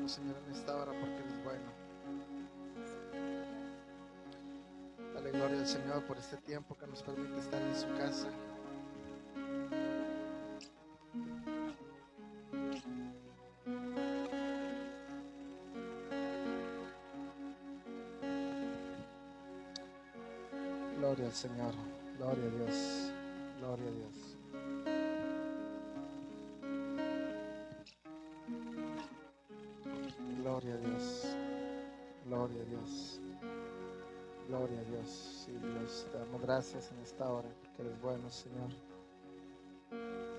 bendecimos, Señor, en esta hora porque eres bueno. Dale gloria al Señor por este tiempo que nos permite estar en su casa. Gloria al Señor, gloria a Dios, gloria a Dios. Gloria a Dios, gloria a Dios, gloria a Dios. Sí, Dios, te damos gracias en esta hora porque eres bueno, Señor.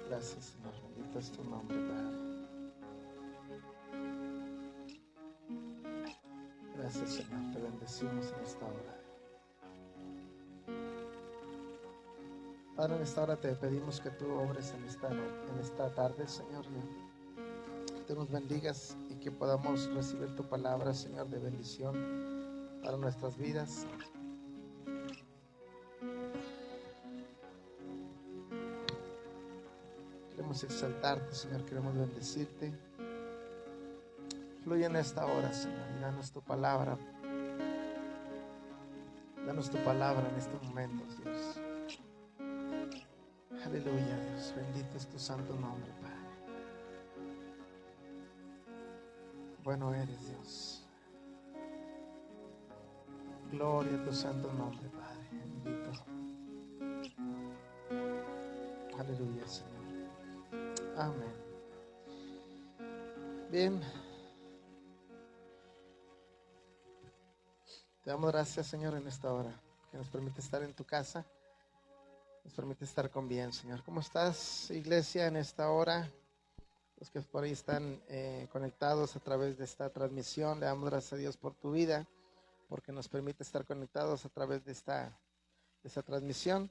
Gracias, Señor, bendito es tu nombre, Padre. Gracias, Señor, te bendecimos en esta hora. Padre, en esta hora te pedimos que tú obres en esta tarde, Señor, que tú nos bendigas y que podamos recibir tu palabra, Señor, de bendición para nuestras vidas. Queremos exaltarte, Señor, queremos bendecirte. Fluye en esta hora, Señor, y danos tu palabra. Danos tu palabra en estos momentos, Dios. Aleluya, Dios, bendito es tu santo nombre, Padre. Bueno eres, Dios. Gloria a tu santo nombre, Padre, bendito. Aleluya, Señor. Amén. Bien. Te damos gracias, Señor, en esta hora, que nos permite estar en tu casa, nos permite estar con bien, Señor. ¿Cómo estás, iglesia, en esta hora? Los que por ahí están conectados a través de esta transmisión, le damos gracias a Dios por tu vida, porque nos permite estar conectados a través de esta transmisión.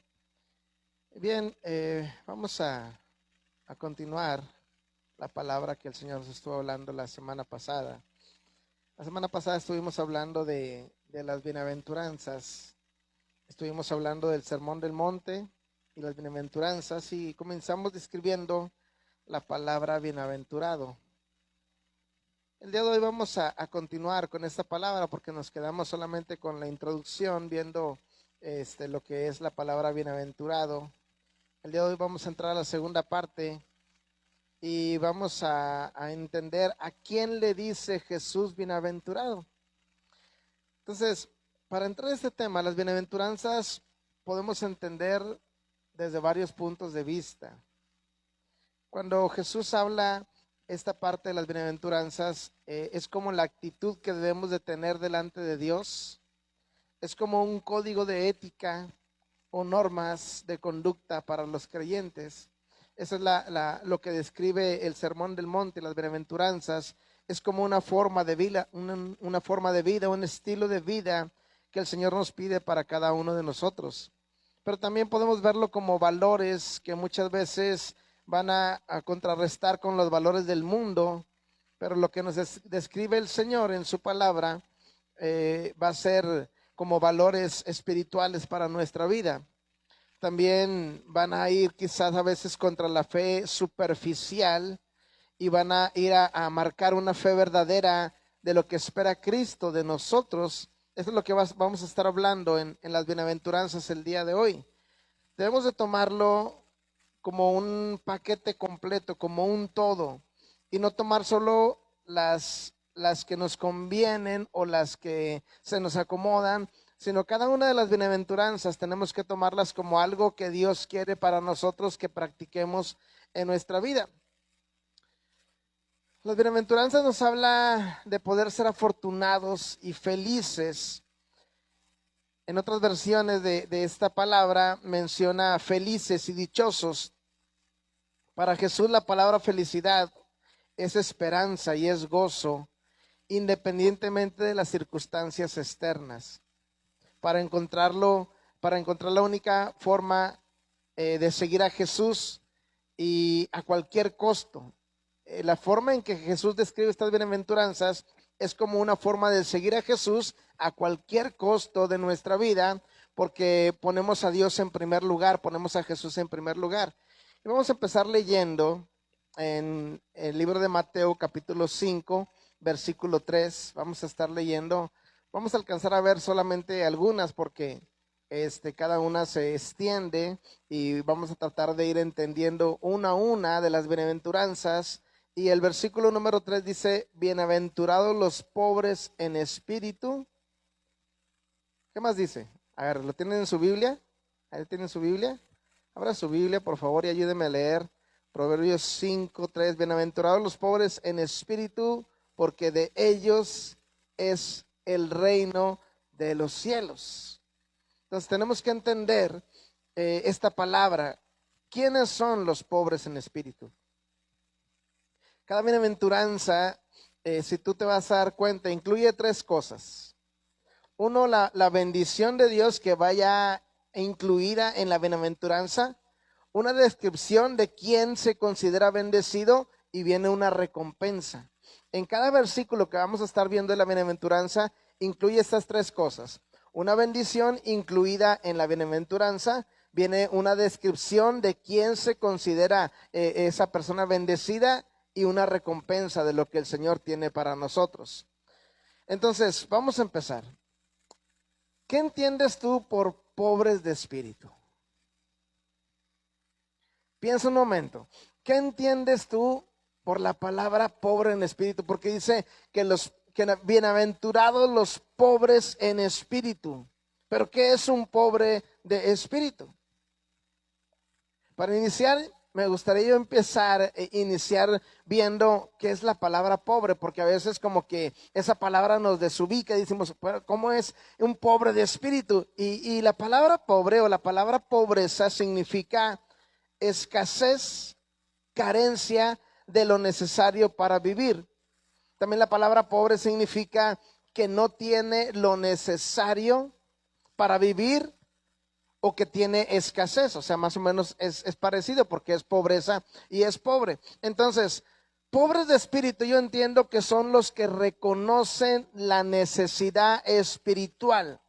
Bien, vamos a continuar la palabra que el Señor nos estuvo hablando la semana pasada. La semana pasada estuvimos hablando de las bienaventuranzas. Estuvimos hablando del Sermón del Monte y las bienaventuranzas y comenzamos describiendo la palabra bienaventurado. El día de hoy vamos a continuar con esta palabra porque nos quedamos solamente con la introducción viendo lo que es la palabra bienaventurado. El día de hoy vamos a entrar a la segunda parte y vamos a entender a quién le dice Jesús bienaventurado. Entonces, para entrar a este tema, las bienaventuranzas podemos entender desde varios puntos de vista. Cuando Jesús habla esta parte de las bienaventuranzas, es como la actitud que debemos de tener delante de Dios. Es como un código de ética o normas de conducta para los creyentes. Eso es lo que describe el Sermón del Monte, las bienaventuranzas. Es como una forma de vida, una forma de vida, un estilo de vida que el Señor nos pide para cada uno de nosotros. Pero también podemos verlo como valores que muchas veces van a contrarrestar con los valores del mundo, pero lo que nos describe el Señor en su palabra va a ser como valores espirituales para nuestra vida. También van a ir quizás a veces contra la fe superficial y van a ir a marcar una fe verdadera de lo que espera Cristo de nosotros. Eso es lo que vamos a estar hablando en las bienaventuranzas el día de hoy. Debemos de tomarlo como un paquete completo, como un todo, y no tomar solo las que nos convienen o las que se nos acomodan, sino cada una de las bienaventuranzas tenemos que tomarlas como algo que Dios quiere para nosotros que practiquemos en nuestra vida. Las bienaventuranzas nos habla de poder ser afortunados y felices. En otras versiones de esta palabra menciona felices y dichosos. Para Jesús la palabra felicidad es esperanza y es gozo, independientemente de las circunstancias externas. Para encontrar la única forma de seguir a Jesús y a cualquier costo. La forma en que Jesús describe estas bienaventuranzas es como una forma de seguir a Jesús a cualquier costo de nuestra vida, porque ponemos a Dios en primer lugar, ponemos a Jesús en primer lugar. Y vamos a empezar leyendo en el libro de Mateo capítulo 5, versículo 3. Vamos a estar leyendo. Vamos a alcanzar a ver solamente algunas porque cada una se extiende y vamos a tratar de ir entendiendo una a una de las bienaventuranzas. Y el versículo número 3 dice: bienaventurados los pobres en espíritu. ¿Qué más dice? A ver, ¿lo tienen en su Biblia? ¿Ahí tienen su Biblia? Abra su Biblia, por favor, y ayúdeme a leer Proverbios 5:3. Bienaventurados los pobres en espíritu, porque de ellos es el reino de los cielos. Entonces tenemos que entender esta palabra. ¿Quiénes son los pobres en espíritu? Cada bienaventuranza, si tú te vas a dar cuenta, incluye tres cosas. Uno, la bendición de Dios que vaya incluida en la bienaventuranza, una descripción de quién se considera bendecido y viene una recompensa. En cada versículo que vamos a estar viendo de la bienaventuranza incluye estas tres cosas. Una bendición incluida en la bienaventuranza, viene una descripción de quién se considera esa persona bendecida y una recompensa de lo que el Señor tiene para nosotros. Entonces, vamos a empezar. ¿Qué entiendes tú por pobres de espíritu? Piensa un momento. ¿Qué entiendes tú por la palabra pobre en espíritu? Porque dice que bienaventurados los pobres en espíritu. ¿Pero qué es un pobre de espíritu? Para iniciar, me gustaría iniciar viendo qué es la palabra pobre, porque a veces como que esa palabra nos desubica y decimos, ¿cómo es un pobre de espíritu? Y la palabra pobre o la palabra pobreza significa escasez, carencia de lo necesario para vivir. También la palabra pobre significa que no tiene lo necesario para vivir o que tiene escasez, o sea, más o menos es parecido porque es pobreza y es pobre. Entonces, pobres de espíritu yo entiendo que son los que reconocen la necesidad espiritual,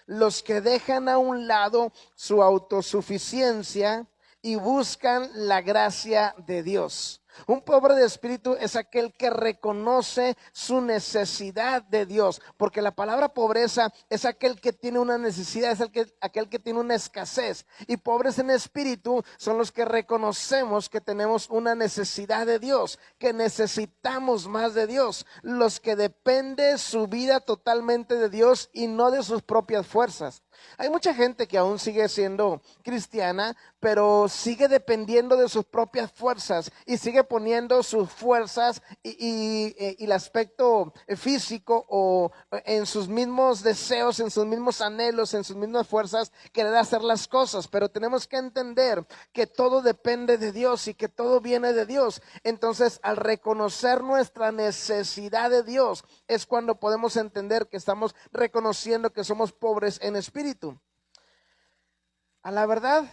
los que dejan a un lado su autosuficiencia y buscan la gracia de Dios. Un pobre de espíritu es aquel que reconoce su necesidad de Dios, porque la palabra pobreza es aquel que tiene una necesidad, es aquel que tiene una escasez. Y pobres en espíritu son los que reconocemos que tenemos una necesidad de Dios, que necesitamos más de Dios, los que depende su vida totalmente de Dios y no de sus propias fuerzas. Hay mucha gente que aún sigue siendo cristiana, pero sigue dependiendo de sus propias fuerzas y sigue poniendo sus fuerzas y el aspecto físico o en sus mismos deseos, en sus mismos anhelos, en sus mismas fuerzas, querer hacer las cosas. Pero tenemos que entender que todo depende de Dios y que todo viene de Dios. Entonces, al reconocer nuestra necesidad de Dios, es cuando podemos entender que estamos reconociendo que somos pobres en espíritu. A la verdad,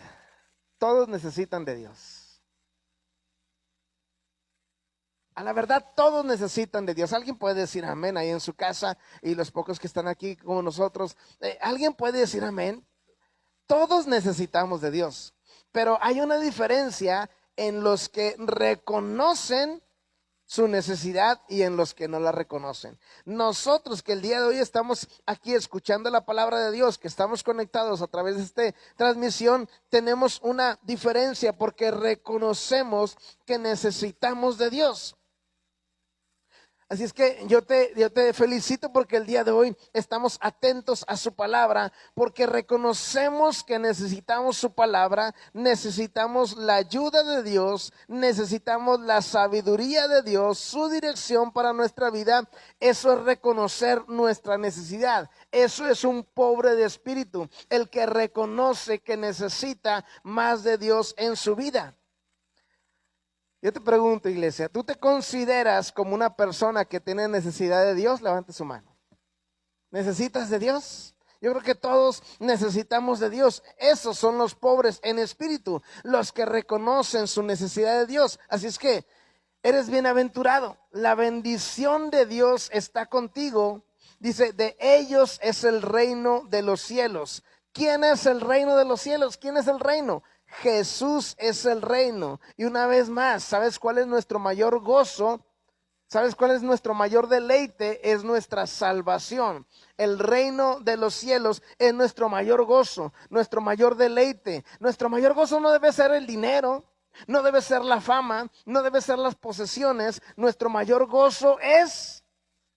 todos necesitan de Dios. A la verdad, todos necesitan de Dios. Alguien puede decir amén ahí en su casa y los pocos que están aquí como nosotros. ¿Alguien puede decir amén? Todos necesitamos de Dios, pero hay una diferencia en los que reconocen su necesidad y en los que no la reconocen. Nosotros que el día de hoy estamos aquí escuchando la palabra de Dios, que estamos conectados a través de esta transmisión, tenemos una diferencia porque reconocemos que necesitamos de Dios. Así es que yo te felicito porque el día de hoy estamos atentos a su palabra, porque reconocemos que necesitamos su palabra, necesitamos la ayuda de Dios, necesitamos la sabiduría de Dios, su dirección para nuestra vida. Eso es reconocer nuestra necesidad. Eso es un pobre de espíritu, el que reconoce que necesita más de Dios en su vida. Yo te pregunto, iglesia, ¿tú te consideras como una persona que tiene necesidad de Dios? Levante su mano. ¿Necesitas de Dios? Yo creo que todos necesitamos de Dios. Esos son los pobres en espíritu, los que reconocen su necesidad de Dios. Así es que eres bienaventurado. La bendición de Dios está contigo. Dice, de ellos es el reino de los cielos. ¿Quién es el reino de los cielos? ¿Quién es el reino? Jesús es el reino. Y una vez más, ¿sabes cuál es nuestro mayor gozo? ¿Sabes cuál es nuestro mayor deleite? Es nuestra salvación. El reino de los cielos es nuestro mayor gozo, nuestro mayor deleite. Nuestro mayor gozo no debe ser el dinero, no debe ser la fama, no debe ser las posesiones. Nuestro mayor gozo es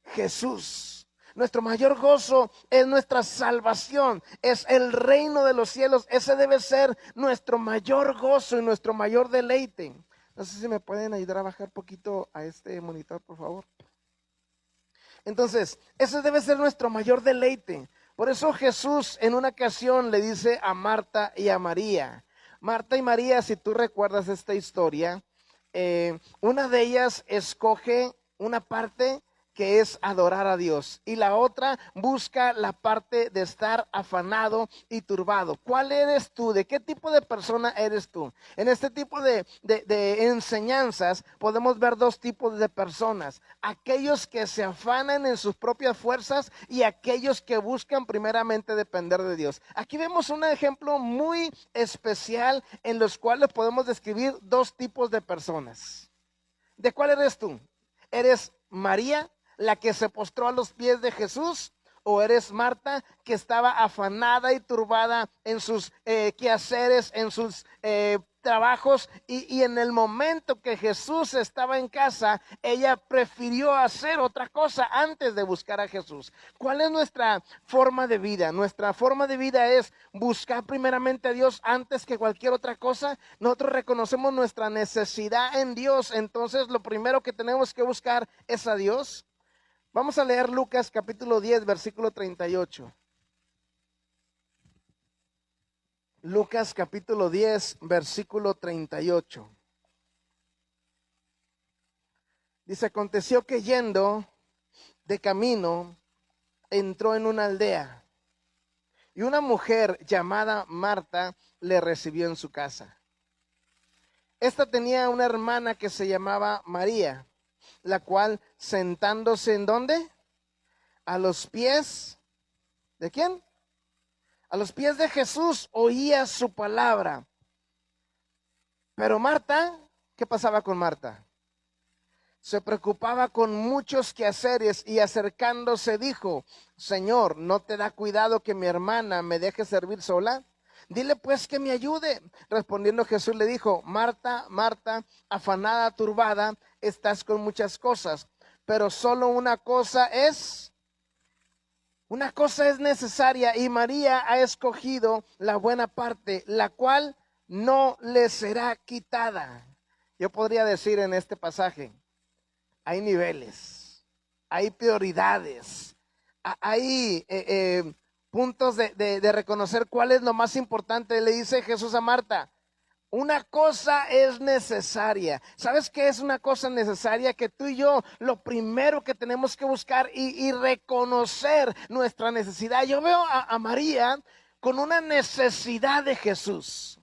Jesús. Nuestro mayor gozo es nuestra salvación, es el reino de los cielos. Ese debe ser nuestro mayor gozo y nuestro mayor deleite. No sé si me pueden ayudar a bajar poquito a este monitor, por favor. Entonces, ese debe ser nuestro mayor deleite. Por eso Jesús en una ocasión le dice a Marta y a María. Marta y María, si tú recuerdas esta historia, una de ellas escoge una parte que es adorar a Dios, y la otra busca la parte de estar afanado y turbado. ¿Cuál eres tú? ¿De qué tipo de persona eres tú? En este tipo de enseñanzas podemos ver dos tipos de personas: aquellos que se afanan en sus propias fuerzas y aquellos que buscan primeramente depender de Dios. Aquí vemos un ejemplo muy especial en los cuales podemos describir dos tipos de personas. ¿De cuál eres tú? ¿Eres María, la que se postró a los pies de Jesús? ¿O eres Marta, que estaba afanada y turbada en sus quehaceres, en sus trabajos, y en el momento que Jesús estaba en casa, ella prefirió hacer otra cosa antes de buscar a Jesús? ¿Cuál es nuestra forma de vida? Nuestra forma de vida es buscar primeramente a Dios antes que cualquier otra cosa. Nosotros reconocemos nuestra necesidad en Dios, entonces lo primero que tenemos que buscar es a Dios. Vamos a leer Lucas capítulo 10, versículo 38. Lucas capítulo 10, versículo 38. Dice: aconteció que yendo de camino, entró en una aldea, y una mujer llamada Marta le recibió en su casa. Esta tenía una hermana que se llamaba María, la cual, sentándose ¿en dónde? A los pies, ¿de quién? A los pies de Jesús, oía su palabra. Pero Marta, ¿qué pasaba con Marta? Se preocupaba con muchos quehaceres, y acercándose dijo: Señor, ¿no te da cuidado que mi hermana me deje servir sola? Dile pues que me ayude. Respondiendo Jesús le dijo: Marta, Marta, afanada, turbada, estás con muchas cosas, pero solo una cosa es necesaria, y María ha escogido la buena parte, la cual no le será quitada. Yo podría decir en este pasaje, hay niveles, hay prioridades, hay puntos de reconocer cuál es lo más importante. Le dice Jesús a Marta: una cosa es necesaria. ¿Sabes qué es una cosa necesaria? Que tú y yo, lo primero que tenemos que buscar y reconocer nuestra necesidad. Yo veo a María con una necesidad de Jesús,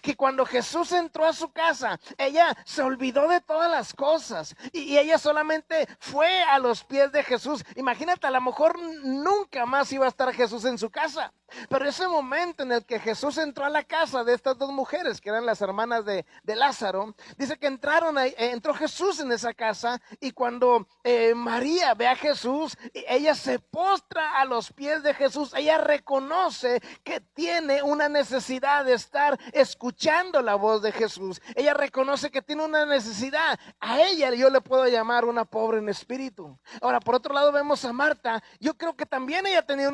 que cuando Jesús entró a su casa, ella se olvidó de todas las cosas y ella solamente fue a los pies de Jesús. Imagínate, a lo mejor nunca más iba a estar Jesús en su casa, pero ese momento en el que Jesús entró a la casa de estas dos mujeres, que eran las hermanas de Lázaro, dice que entró Jesús en esa casa, y cuando María ve a Jesús, ella se postra a los pies de Jesús. Ella reconoce que tiene una necesidad de estar escuchando la voz de Jesús. Ella reconoce que tiene una necesidad. A ella yo le puedo llamar una pobre en espíritu. Ahora, por otro lado, vemos a Marta. Yo creo que también ella tenía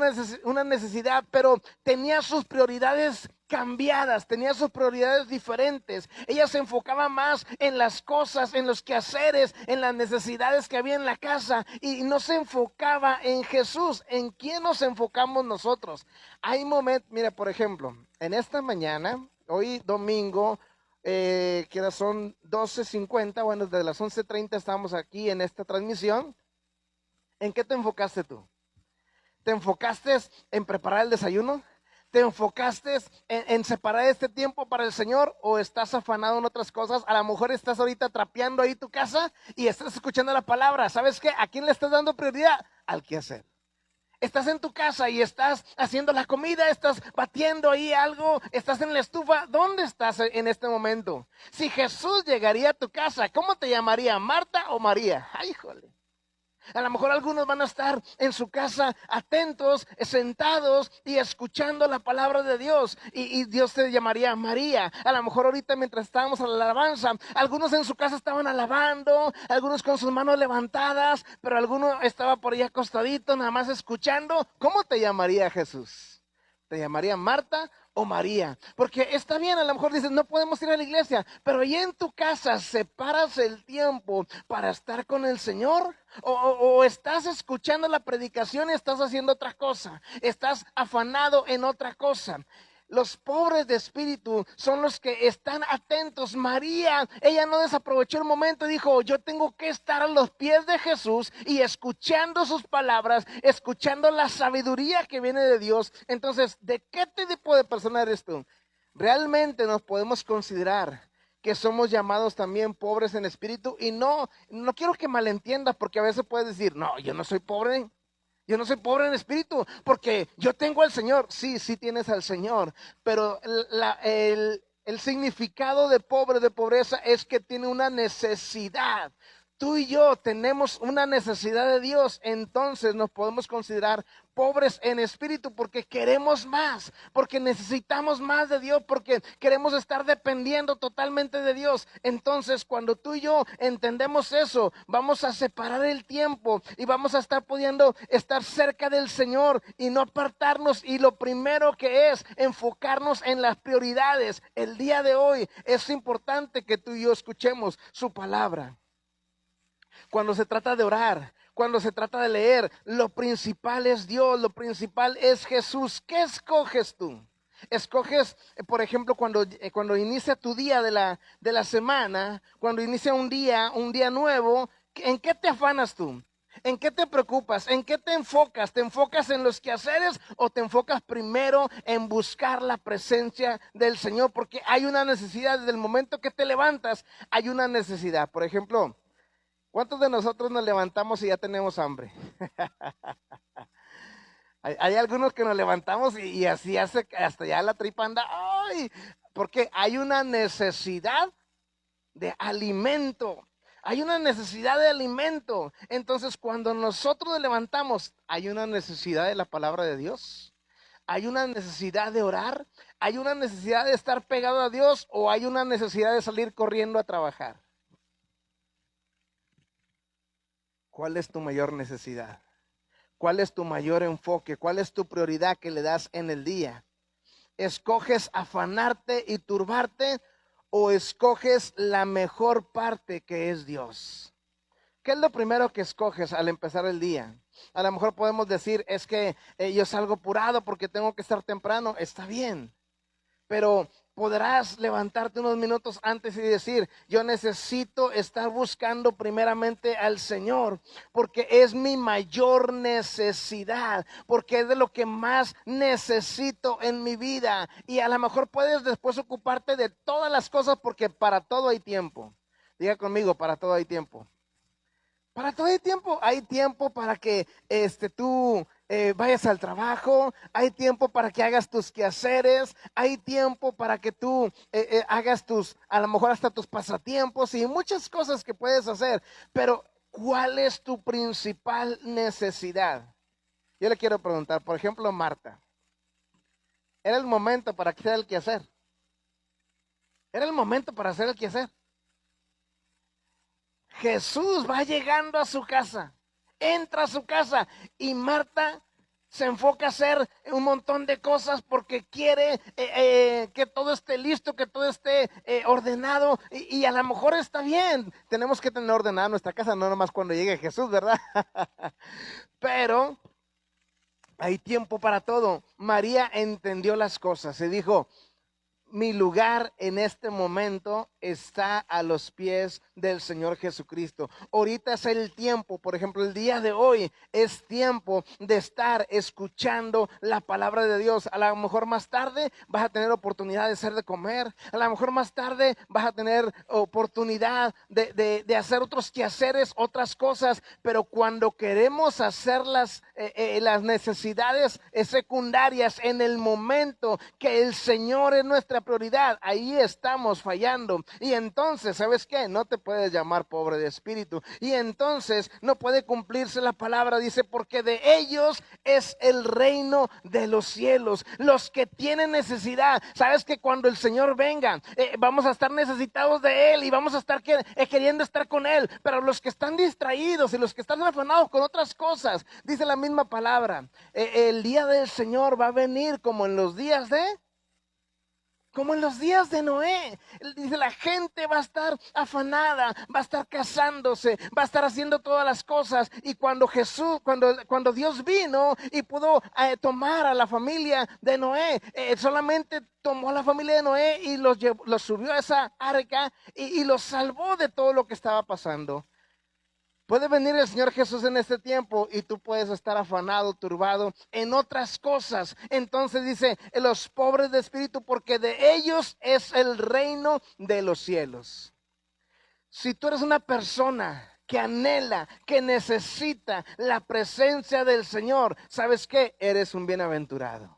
una necesidad, pero tenía sus prioridades cambiadas, tenía sus prioridades diferentes. Ella se enfocaba más en las cosas, en los quehaceres, en las necesidades que había en la casa, y no se enfocaba en Jesús. ¿En quién nos enfocamos nosotros? Hay momentos, mira, por ejemplo, en esta mañana, hoy domingo, que son 12:50, bueno, desde las 11:30 estamos aquí en esta transmisión. ¿En qué te enfocaste tú? ¿Te enfocaste en preparar el desayuno? ¿Te enfocaste en separar este tiempo para el Señor? ¿O estás afanado en otras cosas? A lo mejor estás ahorita trapeando ahí tu casa y estás escuchando la palabra. ¿Sabes qué? ¿A quién le estás dando prioridad? Al quehacer. estás en tu casa y estás haciendo la comida, estás batiendo ahí algo, estás en la estufa. ¿Dónde estás en este momento? Si Jesús llegaría a tu casa, ¿cómo te llamaría? ¿Marta o María? Ay, híjole. A lo mejor algunos van a estar en su casa atentos, sentados y escuchando la palabra de Dios. Y Dios te llamaría María. A lo mejor ahorita mientras estábamos en la alabanza, algunos en su casa estaban alabando, algunos con sus manos levantadas, pero alguno estaba por ahí acostadito, nada más escuchando. ¿Cómo te llamaría Jesús? ¿Te llamaría Marta o María? Porque está bien, a lo mejor dices, no podemos ir a la iglesia, pero ahí en tu casa separas el tiempo para estar con el Señor. O estás escuchando la predicación y estás haciendo otra cosa, estás afanado en otra cosa. Los pobres de espíritu son los que están atentos. María, ella no desaprovechó el momento y dijo, yo tengo que estar a los pies de Jesús y escuchando sus palabras, escuchando la sabiduría que viene de Dios. Entonces, ¿de qué tipo de persona eres tú? Realmente nos podemos considerar que somos llamados también pobres en espíritu. Y no quiero que malentiendas, porque a veces puedes decir, no, yo no soy pobre. Yo no soy pobre en espíritu, porque yo tengo al Señor. Sí, sí tienes al Señor, pero el significado de pobre, de pobreza, es que tiene una necesidad. Tú y yo tenemos una necesidad de Dios, entonces nos podemos considerar pobres en espíritu porque queremos más, porque necesitamos más de Dios, porque queremos estar dependiendo totalmente de Dios. Entonces, cuando tú y yo entendemos eso, vamos a separar el tiempo y vamos a estar pudiendo estar cerca del Señor y no apartarnos. Y lo primero que es enfocarnos en las prioridades. El día de hoy es importante que tú y yo escuchemos su palabra. Cuando se trata de orar, cuando se trata de leer, lo principal es Dios, lo principal es Jesús. ¿Qué escoges tú? Escoges, por ejemplo, cuando inicia tu día de la semana, cuando inicia un día nuevo, ¿en qué te afanas tú? ¿En qué te preocupas? ¿En qué te enfocas? ¿Te enfocas en los quehaceres o te enfocas primero en buscar la presencia del Señor? Porque hay una necesidad, desde el momento que te levantas, hay una necesidad. Por ejemplo, ¿cuántos de nosotros nos levantamos y ya tenemos hambre? Hay algunos que nos levantamos y así hace, hasta ya la tripa anda, ¡ay! Porque hay una necesidad de alimento. Hay una necesidad de alimento. Entonces, cuando nosotros nos levantamos, hay una necesidad de la palabra de Dios. Hay una necesidad de orar. Hay una necesidad de estar pegado a Dios, o hay una necesidad de salir corriendo a trabajar. ¿Cuál es tu mayor necesidad? ¿Cuál es tu mayor enfoque? ¿Cuál es tu prioridad que le das en el día? ¿Escoges afanarte y turbarte o escoges la mejor parte, que es Dios? ¿Qué es lo primero que escoges al empezar el día? A lo mejor podemos decir, es que yo salgo apurado porque tengo que estar temprano. Está bien, pero podrás levantarte unos minutos antes y decir, yo necesito estar buscando primeramente al Señor, porque es mi mayor necesidad, porque es de lo que más necesito en mi vida. Y a lo mejor puedes después ocuparte de todas las cosas, porque para todo hay tiempo. Diga conmigo, para todo hay tiempo. Para todo hay tiempo para que tú vayas al trabajo, hay tiempo para que hagas tus quehaceres, hay tiempo para que tú hagas a lo mejor hasta tus pasatiempos y muchas cosas que puedes hacer. Pero, ¿cuál es tu principal necesidad? Yo le quiero preguntar, por ejemplo, Marta, era el momento para hacer el quehacer. Era el momento para hacer el quehacer. Jesús va llegando a su casa, entra a su casa y Marta se enfoca a hacer un montón de cosas porque quiere que todo esté listo, que todo esté ordenado y a lo mejor está bien. Tenemos que tener ordenada nuestra casa, no nomás cuando llegue Jesús, ¿verdad? Pero hay tiempo para todo. María entendió las cosas y dijo, mi lugar en este momento está a los pies del Señor Jesucristo. Ahorita es el tiempo, por ejemplo, el día de hoy es tiempo de estar escuchando la palabra de Dios. A lo mejor más tarde vas a tener oportunidad de hacer de comer. A lo mejor más tarde vas a tener oportunidad de hacer otros quehaceres, otras cosas. Pero cuando queremos hacer las necesidades secundarias en el momento que el Señor es nuestra prioridad, ahí estamos fallando. Y entonces, ¿sabes qué? No te puedes llamar pobre de espíritu. Y entonces no puede cumplirse la palabra. Dice, porque de ellos es el reino de los cielos. Los que tienen necesidad. ¿Sabes que cuando el Señor venga, vamos a estar necesitados de Él y vamos a estar queriendo estar con Él? Pero los que están distraídos y los que están afanados con otras cosas, dice la misma palabra, el día del Señor va a venir como en los días de Noé. Dice, la gente va a estar afanada, va a estar casándose, va a estar haciendo todas las cosas. Y cuando Dios vino y pudo tomar a la familia de Noé, solamente tomó a la familia de Noé y los subió a esa arca y los salvó de todo lo que estaba pasando. Puede venir el Señor Jesús en este tiempo y tú puedes estar afanado, turbado en otras cosas. Entonces dice, los pobres de espíritu, porque de ellos es el reino de los cielos. Si tú eres una persona que anhela, que necesita la presencia del Señor, ¿sabes qué? Eres un bienaventurado.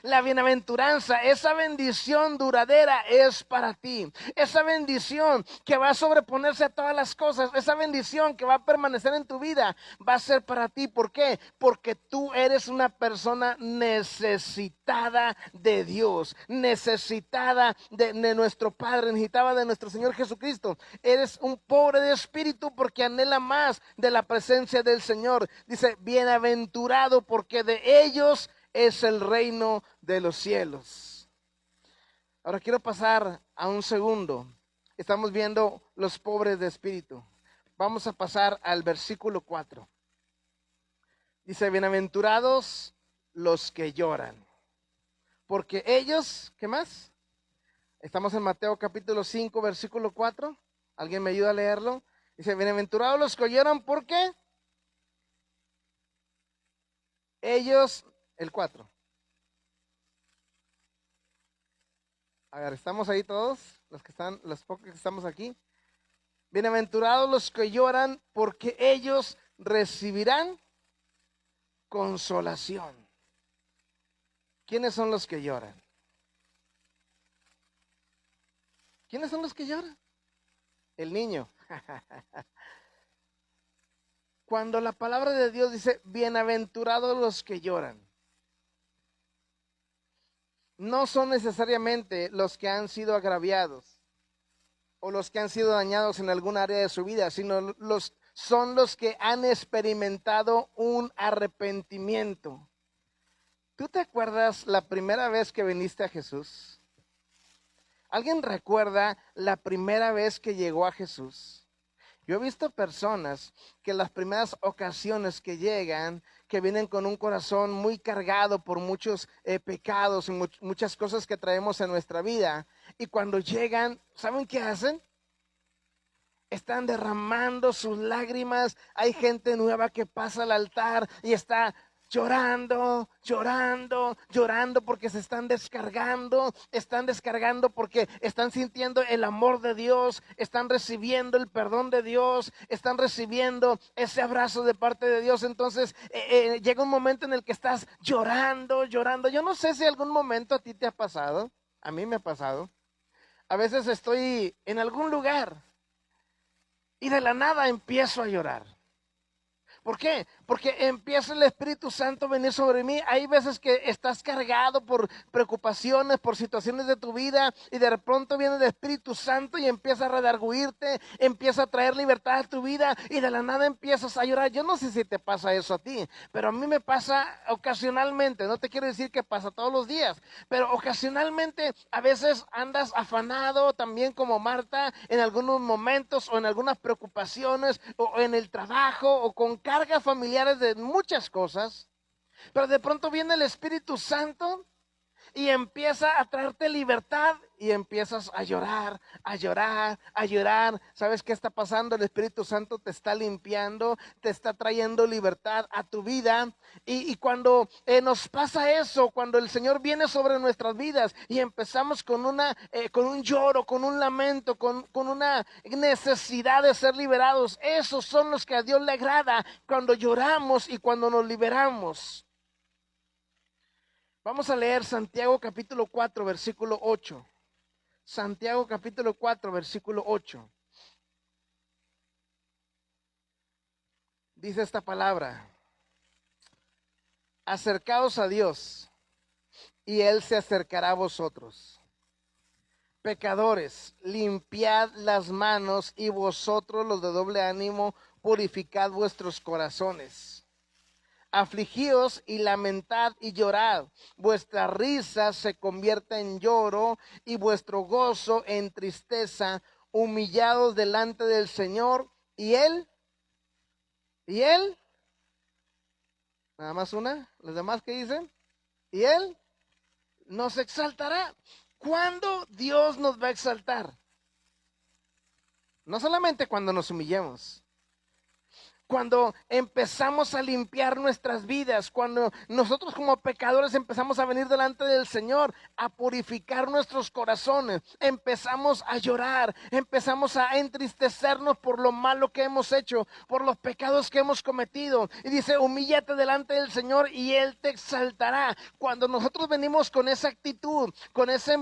La bienaventuranza, esa bendición duradera es para ti. Esa bendición que va a sobreponerse a todas las cosas, esa bendición que va a permanecer en tu vida, va a ser para ti. ¿Por qué? Porque tú eres una persona necesitada de Dios, necesitada de nuestro Padre, necesitada de nuestro Señor Jesucristo. Eres un pobre de espíritu porque anhela más de la presencia del Señor. Dice, bienaventurado, porque de ellos es el reino de los cielos. Ahora quiero pasar a un segundo. Estamos viendo los pobres de espíritu. Vamos a pasar al versículo 4. Dice, bienaventurados los que lloran, porque ellos, ¿qué más? Estamos en Mateo capítulo 5, versículo 4. ¿Alguien me ayuda a leerlo? Dice, bienaventurados los que lloran, porque ellos, el 4. A ver, ¿estamos ahí todos? Los pocos que estamos aquí. Bienaventurados los que lloran, porque ellos recibirán consolación. ¿Quiénes son los que lloran? ¿Quiénes son los que lloran? El niño. Cuando la palabra de Dios dice, bienaventurados los que lloran, no son necesariamente los que han sido agraviados o los que han sido dañados en algún área de su vida, sino son los que han experimentado un arrepentimiento. ¿Tú te acuerdas la primera vez que viniste a Jesús? ¿Alguien recuerda la primera vez que llegó a Jesús? Yo he visto personas que las primeras ocasiones que llegan, que vienen con un corazón muy cargado por muchos pecados y muchas cosas que traemos en nuestra vida. Y cuando llegan, ¿saben qué hacen? Están derramando sus lágrimas. Hay gente nueva que pasa al altar y está llorando, llorando, llorando porque se están descargando porque están sintiendo el amor de Dios, están recibiendo el perdón de Dios, están recibiendo ese abrazo de parte de Dios. Entonces llega un momento en el que estás llorando, llorando. Yo no sé si algún momento a ti te ha pasado, a mí me ha pasado. A veces estoy en algún lugar y de la nada empiezo a llorar. ¿Por qué? Porque empieza el Espíritu Santo a venir sobre mí. Hay veces que estás cargado por preocupaciones, por situaciones de tu vida, y de pronto viene el Espíritu Santo y empieza a redarguirte, empieza a traer libertad a tu vida, y de la nada empiezas a llorar. Yo no sé si te pasa eso a ti, pero a mí me pasa ocasionalmente. No te quiero decir que pasa todos los días, pero ocasionalmente a veces andas afanado también como Marta en algunos momentos, o en algunas preocupaciones, o en el trabajo, o con cargas familiares de muchas cosas, pero de pronto viene el Espíritu Santo y empieza a traerte libertad y empiezas a llorar, a llorar, a llorar. ¿Sabes qué está pasando? El Espíritu Santo te está limpiando, te está trayendo libertad a tu vida. Y cuando nos pasa eso, cuando el Señor viene sobre nuestras vidas y empezamos con un lloro, con un lamento, con una necesidad de ser liberados, esos son los que a Dios le agrada, cuando lloramos y cuando nos liberamos. Vamos a leer Santiago capítulo 4, versículo 8. Santiago capítulo 4, versículo 8. Dice esta palabra: acercaos a Dios y Él se acercará a vosotros. Pecadores, limpiad las manos, y vosotros los de doble ánimo, purificad vuestros corazones. Afligíos y lamentad y llorad. Vuestra risa se convierta en lloro y vuestro gozo en tristeza. Humillados delante del Señor, y Él, nada más una, los demás que dicen, y Él nos exaltará. ¿Cuándo Dios nos va a exaltar? No solamente cuando nos humillemos. Cuando empezamos a limpiar nuestras vidas, cuando nosotros como pecadores empezamos a venir delante del Señor, a purificar nuestros corazones, empezamos a llorar, empezamos a entristecernos por lo malo que hemos hecho, por los pecados que hemos cometido. Y dice, humíllate delante del Señor y Él te exaltará. Cuando nosotros venimos con esa actitud, con ese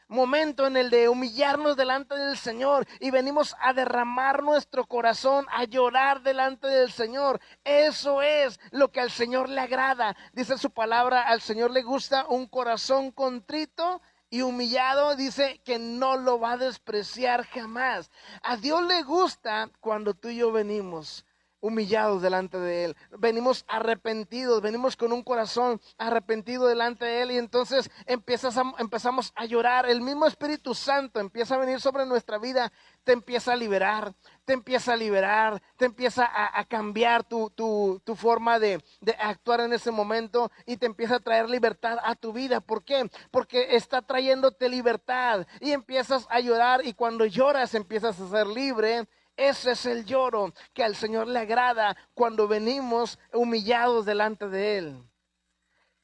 momento en el de humillarnos delante del Señor y venimos a derramar nuestro corazón, a llorar delante del Señor, eso es lo que al Señor le agrada. Dice su palabra, al Señor le gusta un corazón contrito y humillado. Dice que no lo va a despreciar jamás. A Dios le gusta cuando tú y yo venimos humillados delante de Él, venimos arrepentidos, venimos con un corazón arrepentido delante de Él, y entonces empezamos a llorar. El mismo Espíritu Santo empieza a venir sobre nuestra vida, te empieza a liberar, te empieza a cambiar tu forma de actuar en ese momento, y te empieza a traer libertad a tu vida. ¿Por qué? Porque está trayéndote libertad, y empiezas a llorar, y cuando lloras empiezas a ser libre. Ese es el lloro que al Señor le agrada, cuando venimos humillados delante de Él.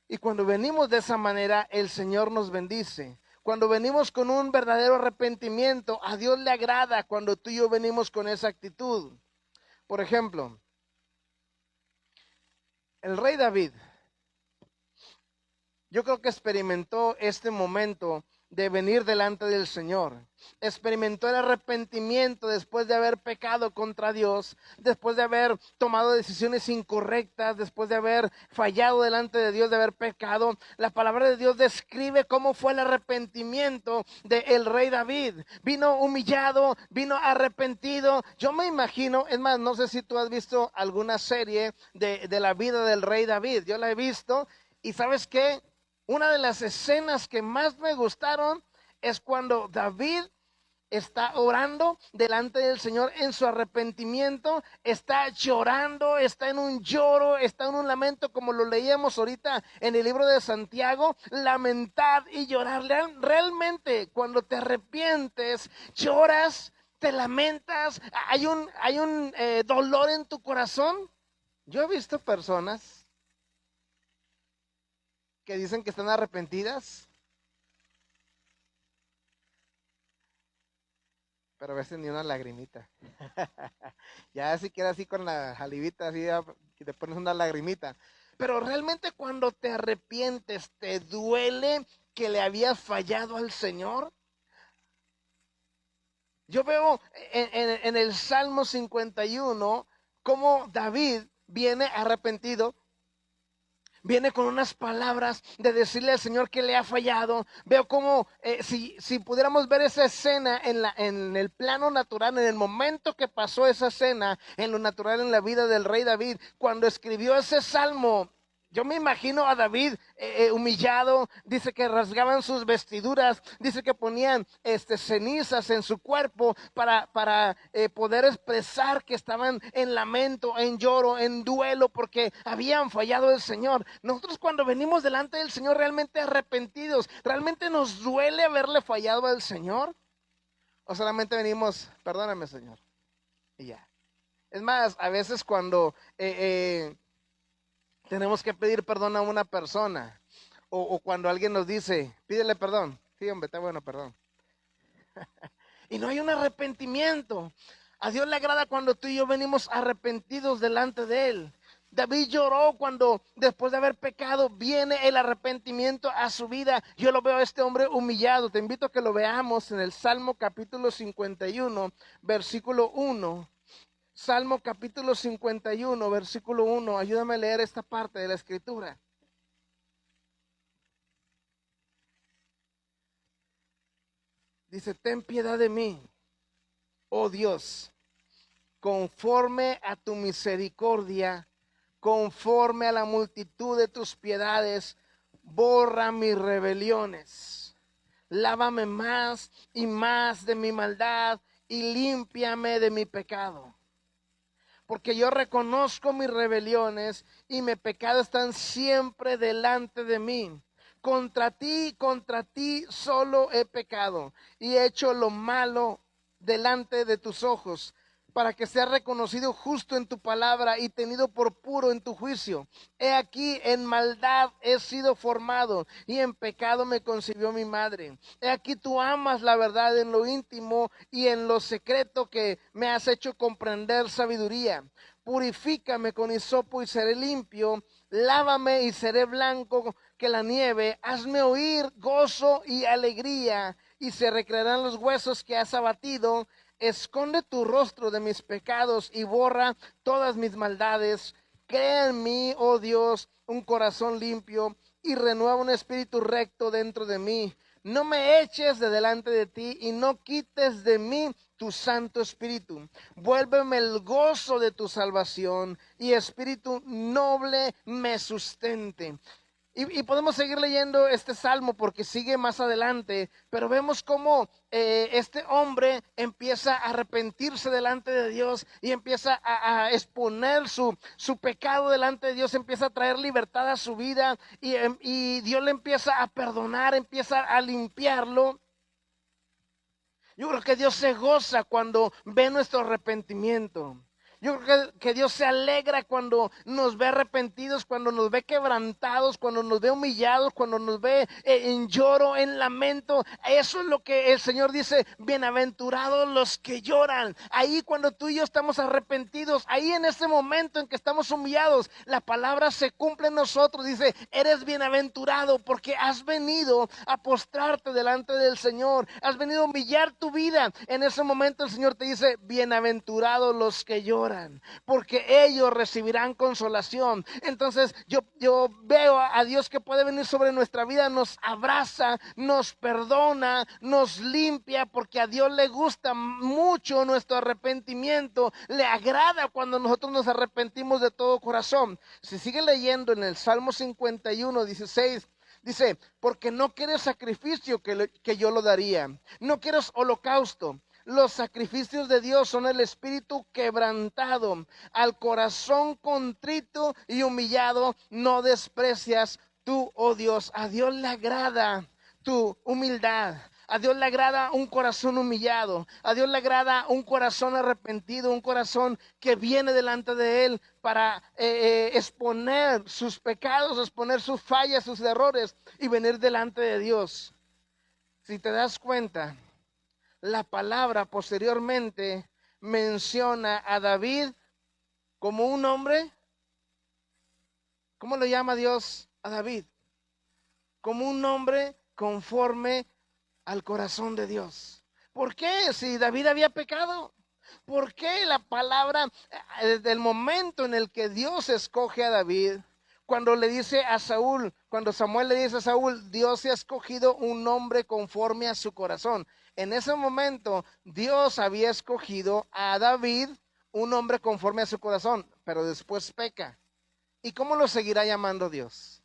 Y cuando venimos de esa manera, el Señor nos bendice. Cuando venimos con un verdadero arrepentimiento, a Dios le agrada cuando tú y yo venimos con esa actitud. Por ejemplo, el rey David, yo creo que experimentó este momento de venir delante del Señor. Experimentó el arrepentimiento después de haber pecado contra Dios, después de haber tomado decisiones incorrectas, después de haber fallado delante de Dios, de haber pecado. La palabra de Dios describe cómo fue el arrepentimiento del rey David. Vino humillado, vino arrepentido. Yo me imagino, es más, no sé si tú has visto alguna serie de la vida del rey David. Yo la he visto, y ¿sabes qué? Una de las escenas que más me gustaron es cuando David está orando delante del Señor en su arrepentimiento, está llorando, está en un lloro, está en un lamento, como lo leíamos ahorita en el libro de Santiago. Lamentar y llorar. Realmente, cuando te arrepientes, lloras, te lamentas, hay un dolor en tu corazón. Yo he visto personas que dicen que están arrepentidas, pero a veces ni una lagrimita. Ya si quieres así con la jalivita, así que te pones una lagrimita. Pero realmente cuando te arrepientes, ¿te duele que le habías fallado al Señor? Yo veo en el Salmo 51 cómo David viene arrepentido. Viene con unas palabras de decirle al Señor que le ha fallado. Veo como si pudiéramos ver esa escena en el plano natural, en el momento que pasó esa escena en lo natural en la vida del rey David, cuando escribió ese salmo, Yo me imagino a David humillado, dice que rasgaban sus vestiduras, dice que ponían cenizas en su cuerpo para poder expresar que estaban en lamento, en lloro, en duelo, porque habían fallado al Señor. Nosotros cuando venimos delante del Señor realmente arrepentidos, ¿realmente nos duele haberle fallado al Señor? ¿O solamente venimos, perdóname Señor, y ya? Es más, a veces cuando tenemos que pedir perdón a una persona, o cuando alguien nos dice, pídele perdón, sí hombre, está bueno, perdón, y no hay un arrepentimiento. A Dios le agrada cuando tú y yo venimos arrepentidos delante de Él. David lloró cuando después de haber pecado viene el arrepentimiento a su vida. Yo lo veo a este hombre humillado. Te invito a que lo veamos en el Salmo capítulo 51, versículo 1. Salmo capítulo 51, versículo 1. Ayúdame a leer esta parte de la escritura. Dice, ten piedad de mí, oh Dios, conforme a tu misericordia, conforme a la multitud de tus piedades, borra mis rebeliones. Lávame más y más de mi maldad y límpiame de mi pecado. Porque yo reconozco mis rebeliones y mi pecado están siempre delante de mí. Contra ti solo he pecado y he hecho lo malo delante de tus ojos, para que sea reconocido justo en tu palabra y tenido por puro en tu juicio. He aquí, en maldad he sido formado y en pecado me concibió mi madre. He aquí, tú amas la verdad en lo íntimo y en lo secreto que me has hecho comprender sabiduría. Purifícame con hisopo y seré limpio, lávame y seré blanco que la nieve. Hazme oír gozo y alegría, y se recrearán los huesos que has abatido. Esconde tu rostro de mis pecados y borra todas mis maldades. Crea en mí, oh Dios, un corazón limpio y renueva un espíritu recto dentro de mí. No me eches de delante de ti y no quites de mí tu Santo Espíritu. Vuélveme el gozo de tu salvación y espíritu noble me sustente. Y podemos seguir leyendo este salmo porque sigue más adelante, pero vemos cómo este hombre empieza a arrepentirse delante de Dios y empieza a exponer su pecado delante de Dios, empieza a traer libertad a su vida y Dios le empieza a perdonar, empieza a limpiarlo. Yo creo que Dios se goza cuando ve nuestro arrepentimiento. Yo creo que Dios se alegra cuando nos ve arrepentidos, cuando nos ve quebrantados, cuando nos ve humillados, cuando nos ve en lloro, en lamento. Eso es lo que el Señor dice, bienaventurados los que lloran. Ahí cuando tú y yo estamos arrepentidos, ahí en ese momento en que estamos humillados, la palabra se cumple en nosotros. Dice, eres bienaventurado porque has venido a postrarte delante del Señor. Has venido a humillar tu vida. En ese momento el Señor te dice, bienaventurados los que lloran, porque ellos recibirán consolación. Entonces yo veo a Dios que puede venir sobre nuestra vida, nos abraza, nos perdona, nos limpia, porque a Dios le gusta mucho nuestro arrepentimiento, le agrada cuando nosotros nos arrepentimos de todo corazón. Si sigue leyendo en el Salmo 51, 16, dice, porque no quieres sacrificio que yo lo daría, no quieres holocausto. Los sacrificios de Dios son el espíritu quebrantado. Al corazón contrito y humillado no desprecias tú, oh Dios. A Dios le agrada tu humildad. A Dios le agrada un corazón humillado. A Dios le agrada un corazón arrepentido, un corazón que viene delante de Él para exponer sus pecados, exponer sus fallas, sus errores y venir delante de Dios. Si te das cuenta, la palabra posteriormente menciona a David como un hombre. ¿Cómo lo llama Dios a David? Como un hombre conforme al corazón de Dios. ¿Por qué? Si David había pecado. ¿Por qué la palabra, desde el momento en el que Dios escoge a David, cuando le dice a Saúl, cuando Samuel le dice a Saúl, Dios ha escogido un hombre conforme a su corazón? En ese momento Dios había escogido a David, un hombre conforme a su corazón, pero después peca. ¿Y cómo lo seguirá llamando Dios?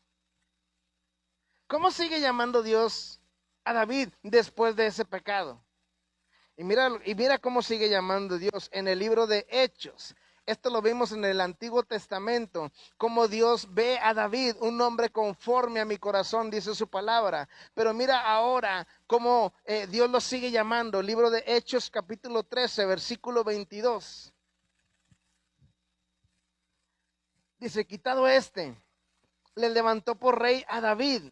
¿Cómo sigue llamando Dios a David después de ese pecado? Y mira cómo sigue llamando Dios en el libro de Hechos. Esto lo vimos en el Antiguo Testamento, como Dios ve a David, un hombre conforme a mi corazón, dice su palabra. Pero mira ahora cómo Dios lo sigue llamando. Libro de Hechos, capítulo 13, versículo 22. Dice, quitado le levantó por rey a David,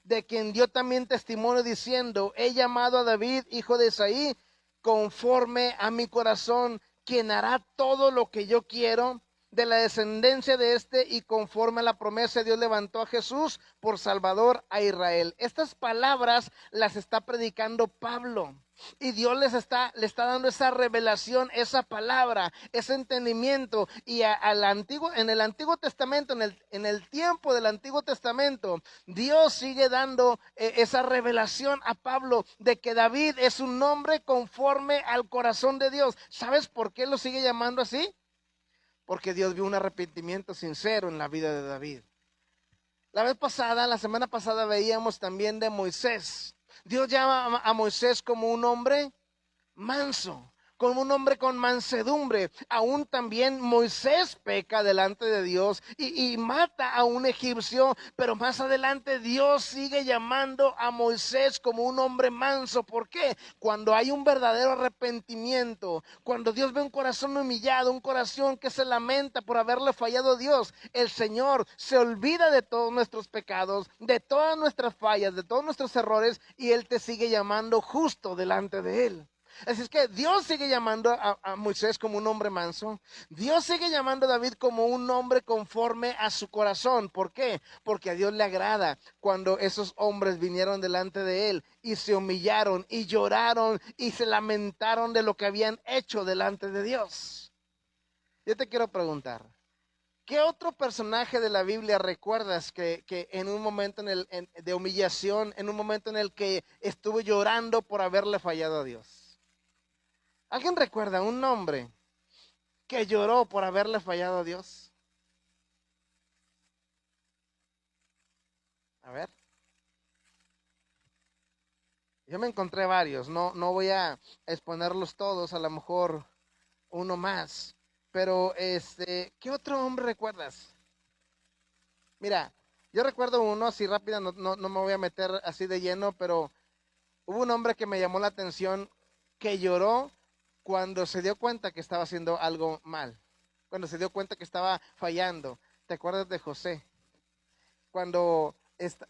de quien dio también testimonio diciendo, he llamado a David, hijo de Isaí, conforme a mi corazón, quien hará todo lo que yo quiero. De la descendencia de y conforme a la promesa, Dios levantó a Jesús por Salvador a Israel. Estas palabras las está predicando Pablo. Y Dios le está dando esa revelación, esa palabra, ese entendimiento. Y en el Antiguo Testamento, en el tiempo del Antiguo Testamento, Dios sigue dando esa revelación a Pablo de que David es un hombre conforme al corazón de Dios. ¿Sabes por qué lo sigue llamando así? Porque Dios vio un arrepentimiento sincero en la vida de David. La semana pasada veíamos también de Moisés. Dios llama a Moisés como un hombre manso, como un hombre con mansedumbre. Aún también Moisés peca delante de Dios y mata a un egipcio, pero más adelante Dios sigue llamando a Moisés como un hombre manso. ¿Por qué? Cuando hay un verdadero arrepentimiento, cuando Dios ve un corazón humillado, un corazón que se lamenta por haberle fallado a Dios, el Señor se olvida de todos nuestros pecados, de todas nuestras fallas, de todos nuestros errores, y Él te sigue llamando justo delante de Él. Así es que Dios sigue llamando a Moisés como un hombre manso. Dios sigue llamando a David como un hombre conforme a su corazón. ¿Por qué? Porque a Dios le agrada cuando esos hombres vinieron delante de él y se humillaron y lloraron y se lamentaron de lo que habían hecho delante de Dios. Yo te quiero preguntar, ¿qué otro personaje de la Biblia recuerdas que en un momento de humillación, en un momento en el que estuvo llorando por haberle fallado a Dios? ¿Alguien recuerda un hombre que lloró por haberle fallado a Dios? A ver. Yo me encontré varios, no voy a exponerlos todos, a lo mejor uno más. Pero ¿qué otro hombre recuerdas? Mira, yo recuerdo uno así rápido, no me voy a meter así de lleno, pero hubo un hombre que me llamó la atención que lloró cuando se dio cuenta que estaba haciendo algo mal, cuando se dio cuenta que estaba fallando. ¿Te acuerdas de José? Cuando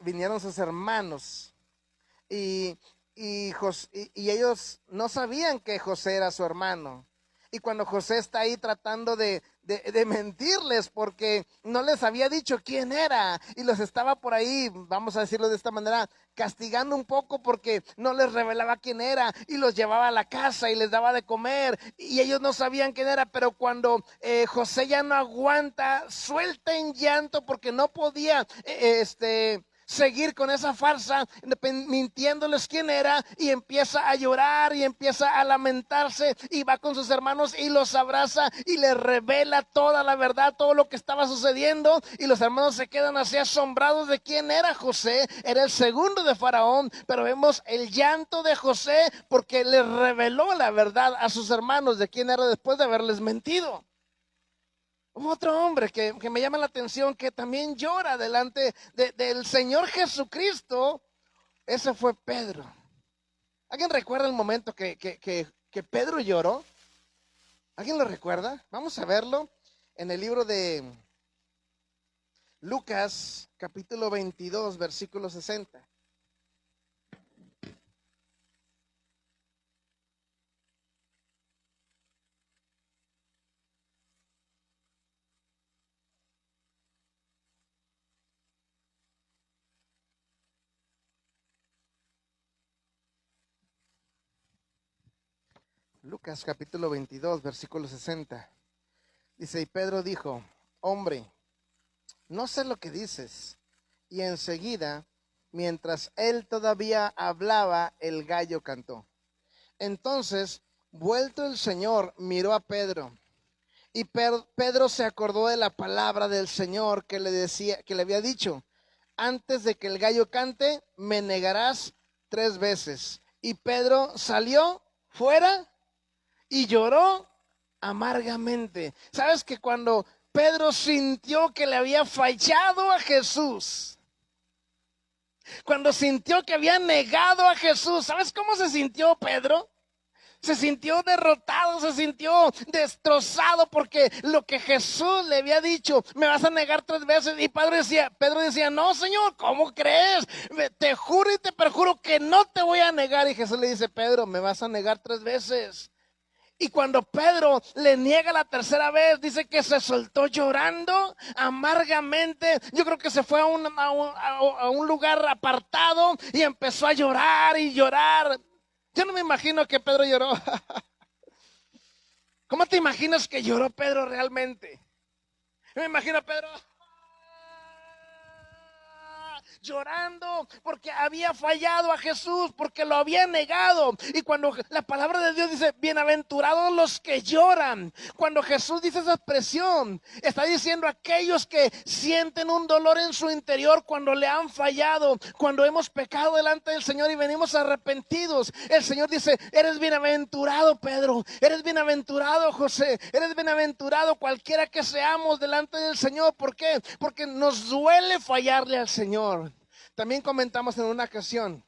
vinieron sus hermanos y, y ellos no sabían que José era su hermano. Y cuando José está ahí tratando de mentirles porque no les había dicho quién era y los estaba por ahí, vamos a decirlo de esta manera, castigando un poco porque no les revelaba quién era y los llevaba a la casa y les daba de comer y ellos no sabían quién era, pero cuando José ya no aguanta, suelta en llanto porque no podía seguir con esa farsa, mintiéndoles quién era, y empieza a llorar y empieza a lamentarse y va con sus hermanos y los abraza y les revela toda la verdad, todo lo que estaba sucediendo, y los hermanos se quedan así asombrados de quién era José. Era el segundo de Faraón, pero vemos el llanto de José porque les reveló la verdad a sus hermanos de quién era después de haberles mentido. Otro hombre que me llama la atención, que también llora delante del Señor Jesucristo, ese fue Pedro. ¿Alguien recuerda el momento que Pedro lloró? ¿Alguien lo recuerda? Vamos a verlo en el libro de Lucas, capítulo 22, versículo 60. Lucas capítulo 22, versículo 60. Dice, y Pedro dijo, hombre, no sé lo que dices. Y enseguida, mientras él todavía hablaba, el gallo cantó. Entonces, vuelto el Señor, miró a Pedro Y Pedro se acordó de la palabra del Señor que le decía, que le había dicho: antes de que el gallo cante, me negarás 3 veces. Y Pedro salió fuera y lloró amargamente. ¿Sabes que cuando Pedro sintió que le había fallado a Jesús, cuando sintió que había negado a Jesús, ¿sabes cómo se sintió Pedro? Se sintió derrotado, se sintió destrozado, porque lo que Jesús le había dicho: me vas a negar 3 veces. Y Pedro decía: no, Señor, ¿cómo crees? Te juro y te perjuro que no te voy a negar. Y Jesús le dice: Pedro, me vas a negar 3 veces. Y cuando Pedro le niega la tercera vez, dice que se soltó llorando amargamente. Yo creo que se fue a un lugar apartado y empezó a llorar y llorar. Yo no me imagino que Pedro lloró. ¿Cómo te imaginas que lloró Pedro realmente? Yo me imagino a Pedro llorando porque había fallado a Jesús, porque lo había negado. Y cuando la palabra de Dios dice: bienaventurados los que lloran, cuando Jesús dice esa expresión, está diciendo aquellos que sienten un dolor en su interior cuando le han fallado, cuando hemos pecado delante del Señor y venimos arrepentidos. El Señor dice: eres bienaventurado, Pedro, eres bienaventurado, José, eres bienaventurado cualquiera que seamos delante del Señor. ¿Por qué? Porque nos duele fallarle al Señor. También comentamos en una ocasión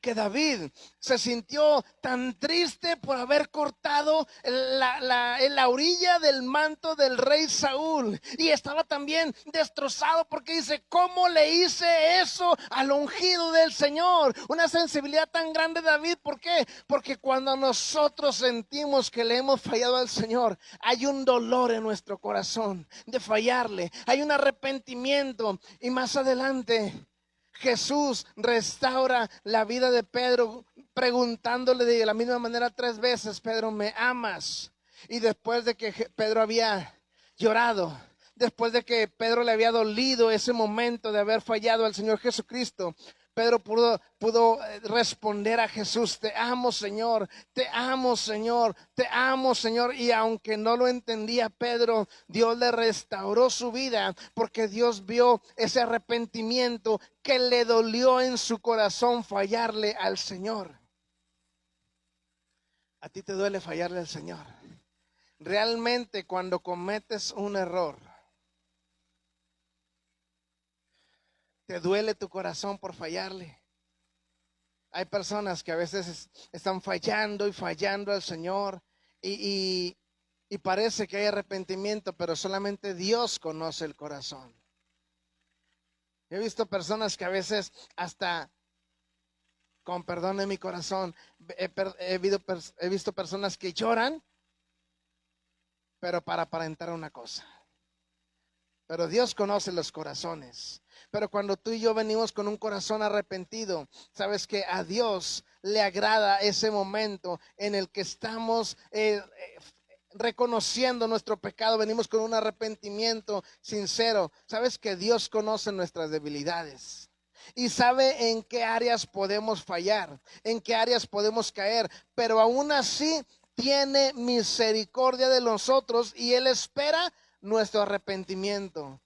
que David se sintió tan triste por haber cortado la orilla del manto del rey Saúl, y estaba también destrozado porque dice: ¿cómo le hice eso al ungido del Señor? Una sensibilidad tan grande de David. ¿Por qué? Porque cuando nosotros sentimos que le hemos fallado al Señor, hay un dolor en nuestro corazón de fallarle, hay un arrepentimiento. Y más adelante Jesús restaura la vida de Pedro preguntándole de la misma manera 3 veces: Pedro, ¿me amas? Y después de que Pedro había llorado, después de que Pedro le había dolido ese momento de haber fallado al Señor Jesucristo, Pedro pudo responder a Jesús: te amo, Señor, te amo, Señor, te amo, Señor. Y aunque no lo entendía Pedro, Dios le restauró su vida, porque Dios vio ese arrepentimiento que le dolió en su corazón fallarle al Señor. ¿A ti te duele fallarle al Señor? Realmente, cuando cometes un error, ¿te duele tu corazón por fallarle? Hay personas que a veces están fallando y fallando al Señor y parece que hay arrepentimiento, pero solamente Dios conoce el corazón. He visto personas que a veces hasta, con perdón de mi corazón, he visto personas que lloran, pero para aparentar una cosa. Pero Dios conoce los corazones. Pero cuando tú y yo venimos con un corazón arrepentido, sabes que a Dios le agrada ese momento en el que estamos reconociendo nuestro pecado, venimos con un arrepentimiento sincero. Sabes que Dios conoce nuestras debilidades y sabe en qué áreas podemos fallar, en qué áreas podemos caer, pero aún así tiene misericordia de nosotros y Él espera nuestro arrepentimiento.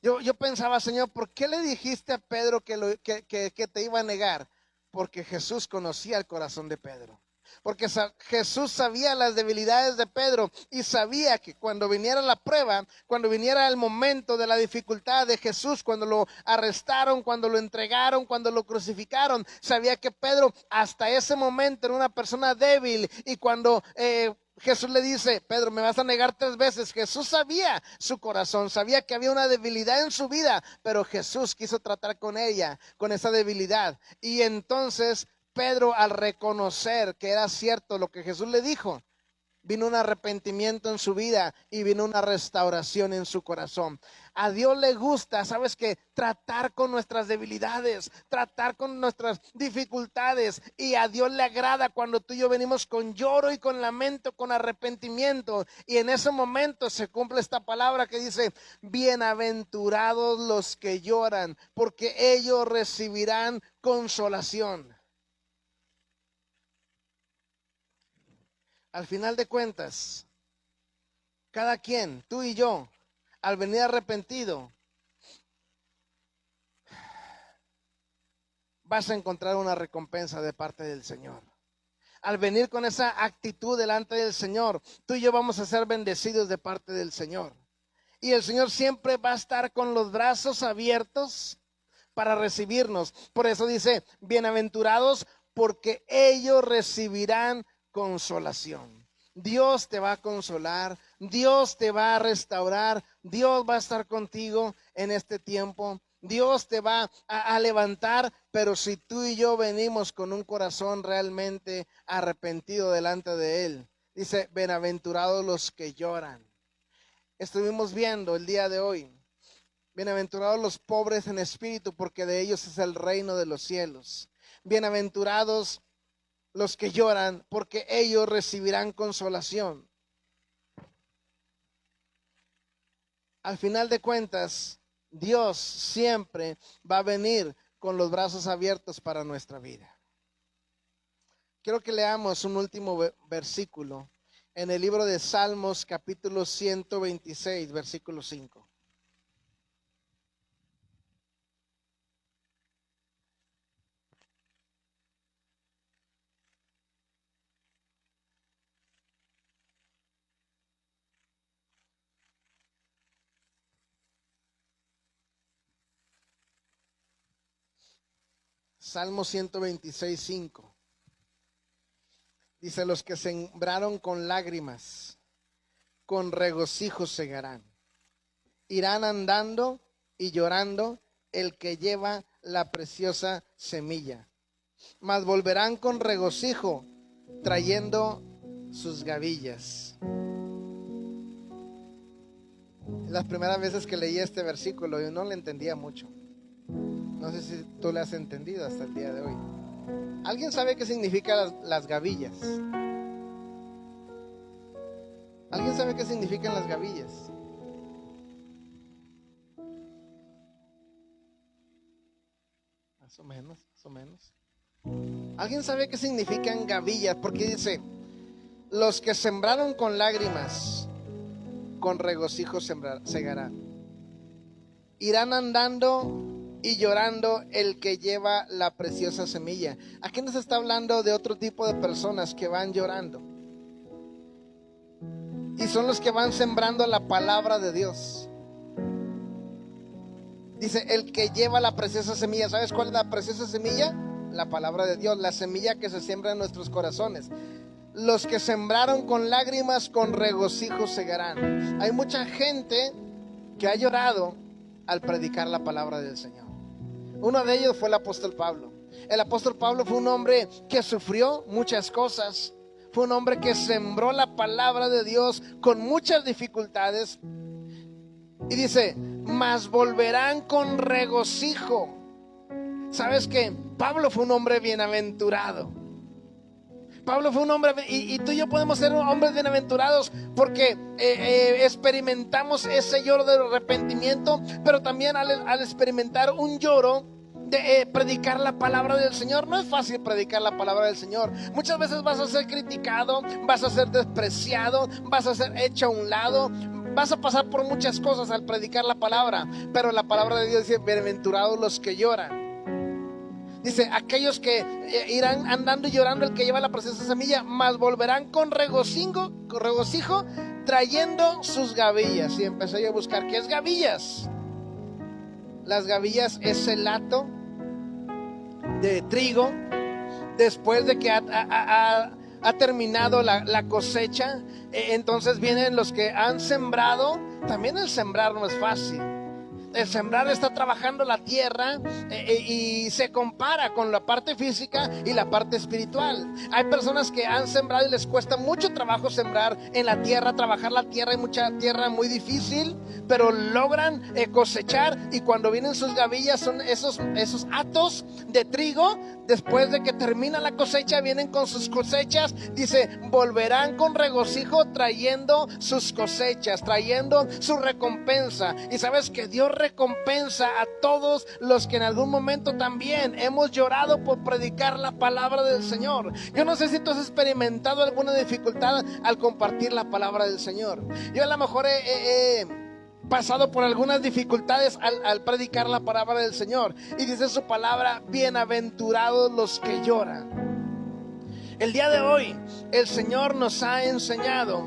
Yo pensaba: Señor, ¿por qué le dijiste a Pedro que te iba a negar? Porque Jesús conocía el corazón de Pedro. Porque Jesús sabía las debilidades de Pedro y sabía que cuando viniera la prueba, cuando viniera el momento de la dificultad de Jesús, cuando lo arrestaron, cuando lo entregaron, cuando lo crucificaron, sabía que Pedro hasta ese momento era una persona débil. Y cuando Jesús le dice: Pedro, me vas a negar 3 veces, Jesús sabía su corazón, sabía que había una debilidad en su vida, pero Jesús quiso tratar con ella, con esa debilidad. Y entonces Pedro, al reconocer que era cierto lo que Jesús le dijo, vino un arrepentimiento en su vida y vino una restauración en su corazón. A Dios le gusta, ¿sabes qué? Tratar con nuestras debilidades, tratar con nuestras dificultades. Y a Dios le agrada cuando tú y yo venimos con lloro y con lamento, con arrepentimiento. Y en ese momento se cumple esta palabra que dice: bienaventurados los que lloran, porque ellos recibirán consolación. Al final de cuentas, cada quien, tú y yo, al venir arrepentido, vas a encontrar una recompensa de parte del Señor. Al venir con esa actitud delante del Señor, tú y yo vamos a ser bendecidos de parte del Señor. Y el Señor siempre va a estar con los brazos abiertos para recibirnos. Por eso dice, bienaventurados, porque ellos recibirán consolación. Dios te va a consolar, Dios te va a restaurar, Dios va a estar contigo en este tiempo. Dios te va a levantar, pero si tú y yo venimos con un corazón realmente arrepentido delante de Él, dice, bienaventurados los que lloran. Estuvimos viendo el día de hoy, bienaventurados los pobres en espíritu, porque de ellos es el reino de los cielos. Bienaventurados los que lloran, porque ellos recibirán consolación. Al final de cuentas, Dios siempre va a venir con los brazos abiertos para nuestra vida. Quiero que leamos un último versículo en el libro de Salmos, capítulo 126, versículo 5. Salmo 126, 5. Dice, los que sembraron con lágrimas, con regocijo segarán. Irán andando y llorando el que lleva la preciosa semilla. Mas volverán con regocijo, trayendo sus gavillas. Las primeras veces que leí este versículo, yo no le entendía mucho. No sé si tú le has entendido hasta el día de hoy. ¿Alguien sabe qué significan las gavillas? ¿Alguien sabe qué significan las gavillas? Más o menos. ¿Alguien sabe qué significan gavillas? Porque dice, los que sembraron con lágrimas, con regocijo segarán. Irán andando y llorando el que lleva la preciosa semilla. Aquí nos está hablando de otro tipo de personas que van llorando. Y son los que van sembrando la palabra de Dios. Dice, el que lleva la preciosa semilla. ¿Sabes cuál es la preciosa semilla? La palabra de Dios, la semilla que se siembra en nuestros corazones. Los que sembraron con lágrimas, con regocijo segarán. Hay mucha gente que ha llorado al predicar la palabra del Señor. Uno de ellos fue el apóstol Pablo. El apóstol Pablo fue un hombre que sufrió muchas cosas. Fue un hombre que sembró la palabra de Dios con muchas dificultades. Y dice, mas volverán con regocijo. ¿Sabes qué? Pablo fue un hombre bienaventurado. Pablo fue un hombre, y tú y yo podemos ser hombres bienaventurados porque experimentamos ese lloro de arrepentimiento, pero también al experimentar un lloro de predicar la palabra del Señor. No es fácil predicar la palabra del Señor. Muchas veces vas a ser criticado, vas a ser despreciado, vas a ser hecho a un lado, vas a pasar por muchas cosas al predicar la palabra, pero la palabra de Dios dice, bienaventurados los que lloran. Dice, aquellos que irán andando y llorando el que lleva la preciosa semilla, mas volverán con regocijo, trayendo sus gavillas. Y empecé yo a buscar, ¿qué es gavillas? Las gavillas es el hato de trigo después de que ha terminado la cosecha. Entonces vienen los que han sembrado. También el sembrar no es fácil. El sembrar está trabajando la tierra y se compara con la parte física y la parte espiritual. Hay personas que han sembrado y les cuesta mucho trabajo sembrar en la tierra, trabajar la tierra. Hay mucha tierra muy difícil, pero logran cosechar, y cuando vienen sus gavillas son esos hatos de trigo. Después de que termina la cosecha, vienen con sus cosechas. Dice, volverán con regocijo trayendo sus cosechas, trayendo su recompensa. Y sabes que Dios recompensa a todos los que en algún momento también hemos llorado por predicar la palabra del Señor. Yo no sé si tú has experimentado alguna dificultad al compartir la palabra del Señor. Yo a lo mejor he pasado por algunas dificultades al predicar la palabra del Señor. Y dice su palabra: bienaventurados los que lloran. El día de hoy el Señor nos ha enseñado: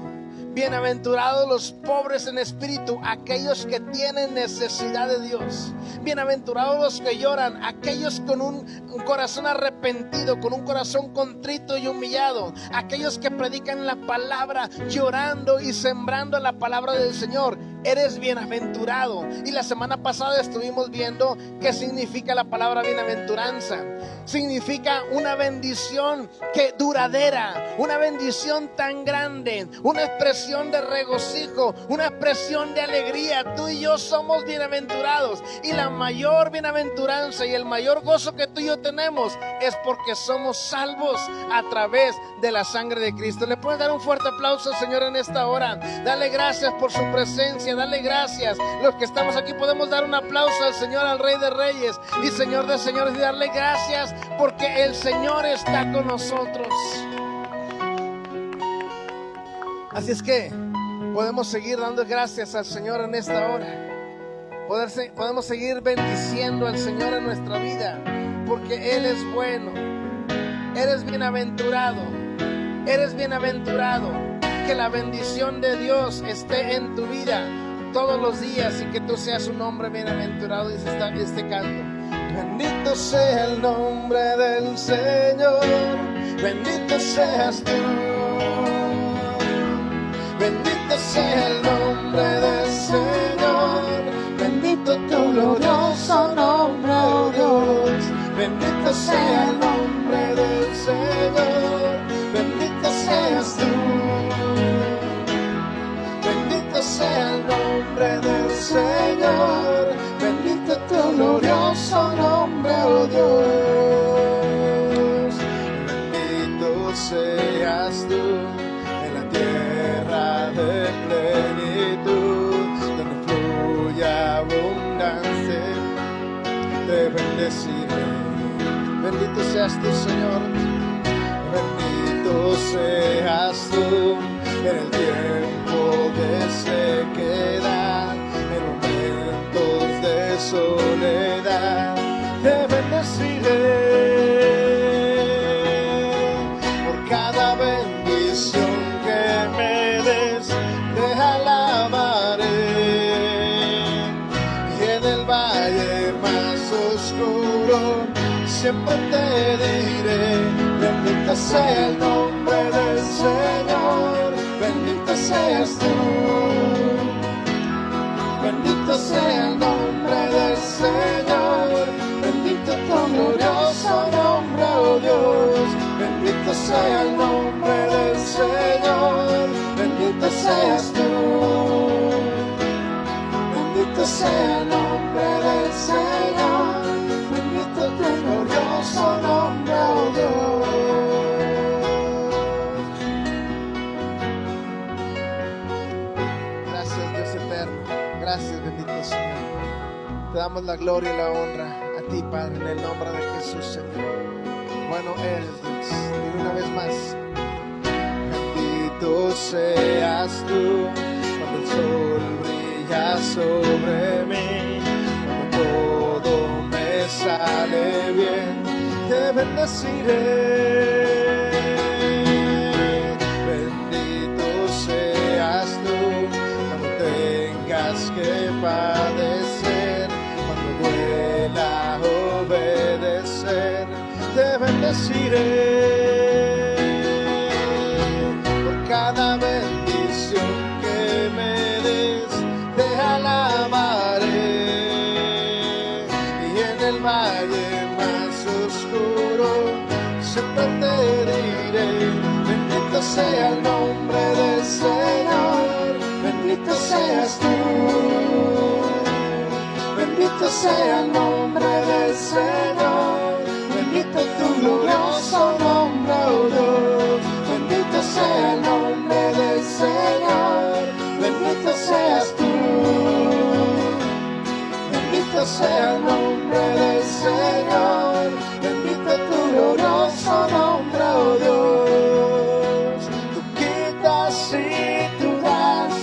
bienaventurados los pobres en espíritu, aquellos que tienen necesidad de Dios. Bienaventurados los que lloran, aquellos con un corazón arrepentido, con un corazón contrito y humillado, aquellos que predican la palabra llorando y sembrando la palabra del Señor. Eres bienaventurado. Y la semana pasada estuvimos viendo qué significa la palabra bienaventuranza. Significa una bendición que duradera, una bendición tan grande, una expresión de regocijo, una expresión de alegría. Tú y yo somos bienaventurados, y la mayor bienaventuranza y el mayor gozo que tú y yo tenemos es porque somos salvos a través de la sangre de Cristo. ¿Le puedes dar un fuerte aplauso al Señor en esta hora? Dale gracias por su presencia, dale gracias. Los que estamos aquí podemos dar un aplauso al Señor, al Rey de Reyes y Señor de Señores, y darle gracias porque el Señor está con nosotros. Así es que podemos seguir dando gracias al Señor en esta hora. Podemos seguir bendiciendo al Señor en nuestra vida, porque Él es bueno. Eres bienaventurado. Eres bienaventurado. Que la bendición de Dios esté en tu vida todos los días y que tú seas un hombre bienaventurado. Dice este canto: bendito sea el nombre del Señor, bendito seas tú. Bendito sea el nombre del Señor, bendito tu glorioso nombre, oh Dios. Bendito sea el nombre del Señor, bendito seas tú. Bendito sea el nombre del Señor, bendito tu glorioso nombre, oh Dios. Bendito seas tú en la tierra de plenitud, donde fluye abundancia, te bendeciré. Bendito seas tú, Señor. Bendito seas tú en el tiempo de sequedad, en momentos de soledad, te bendeciré. Por cada bendición que me des, te alabaré. Y en el valle más oscuro siempre te diré: bendito sea el nombre del Señor, bendito seas tú. Bendito sea el nombre del Señor, bendito tu glorioso nombre, oh Dios. Bendito sea el nombre del Señor, bendito seas tú. Bendito sea el nombre del Señor, bendito tu glorioso nombre, oh Dios. Gracias, Dios eterno. Gracias, bendito Señor. Te damos la gloria y la honra a ti, Padre, en el nombre de Jesús, Señor. Bueno eres, Dios. Dile una vez más: bendito seas tú cuando el sol brilla sobre mí, cuando todo me sale bien, te bendeciré. Bendito seas tú cuando tengas que padecer, cuando duela obedecer, te bendeciré. Por cada bendición que me des, te alabaré. Y en el valle más oscuro siempre te diré: bendito sea el nombre del Señor, bendito seas tú. Bendito sea el nombre del Señor, bendito tu glorioso nombre, oh Dios. Bendito sea el nombre del Señor, bendito seas tú. Bendito sea el nombre del Señor, bendito tu glorioso nombre, oh Dios. Tú quitas y tú das,